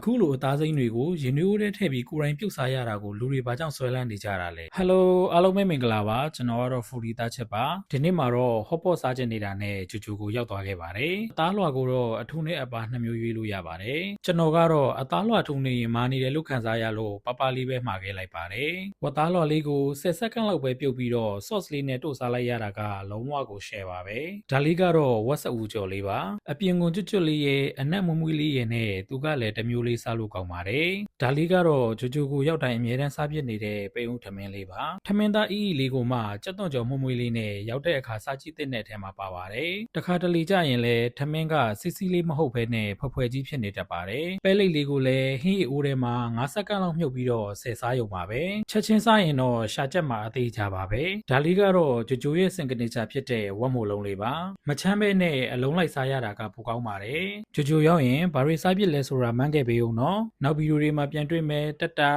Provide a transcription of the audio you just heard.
အခုလိုအသားစိမ်းတွေကိုရင်နွေးထဲထည့်ပြီးကိုယ်တိုင်ပြုတ်စားရတာကိုလူတွေဘာကြောင့်ဆွဲလန်းနေကြတာလဲဟယ်လိုအားလုံးပဲမင်္ဂလာပါကျွန်တော်ကတော့ဖူလီသားချက်ပါဒီနေ့မှာတော့ဟော့ပေါ့စားချက်နေတာနဲ့ဂျူဂျူကိုရောက်သွားခဲ့ပါတယ်အသားလွှာကိုတော့အထူးနဲ့အပါနှစ်မျိုးရွေးလို့ရပါတယ်ကျွန်တော်ကတော့အသားလွှာထုံနေရင်မာနေတယ်လို့ခံစားရလို့ပပလေးပဲမှာခဲ့လိုက်ပါတယ်ဝတ်သားလွှာလေးကို10စက္ကန့်လောက်ပဲပြုတ်ပြီးတော့ sauce လေးနဲ့တို့စားလိုက်ရတာကလုံးဝကို share ပါပဲဒါလေးကတော့ဝက်စအူကြော်လေးပါအပြင်ကွန်ကျွတ်ကျွတ်လေးရဲ့အနက်မွမွေးလေးရဲ့နဲ့သူကလည်းတစ်မျိုးလေးစားလို့ကောင်းပါတယ်ဒါလေးကတော့ဂျိုဂျိုကိုရောက်တိုင်းအမြဲတမ်းစားပြစ်နေတဲ့ပိန်ဦးထမင်းလေးပါထမင်းသားအီအီလေးကိုမှကြက်သွန်ကြော်မွမွေးလေးနဲ့ရောက်တဲ့အခါစားကြည့်တဲ့အထဲမှာပါပါတယ်တခါတလေကြရင်လည်းထမင်းကစစ်စီးလေးမဟုတ်ဘဲနဲ့ဖွယ်ဖွယ်ကြီးဖြစ်နေတတ်ပါတယ်ပဲလိတ်လေးကိုလည်းဟင်းအိုးထဲမှာ9စက္ကန့်လောက်မြုပ်ပြီးတော့ဆယ်စားရုံပါပဲချက်ချင်းစားရင်တော့ရှာချက်မှာအသေးကြပါပဲဒါလေးကတော့ဂျိုဂျိုရဲ့စင်ကနေချာဖြစ်တဲ့ဝက်မိုလုံးလေးပါမချမ်းပဲနဲ့အလုံးလိုက်စားရတာကပိုကောင်းပါတယ်ဂျိုဂျိုရောက်ရင်ဘာတွေစားပြစ်လဲဆိုတာမှန်းခဲ့ပေးဦးနော်နောက်ဗီဒီယိုတွေမှာပြန်တွေ့မယ်တတာ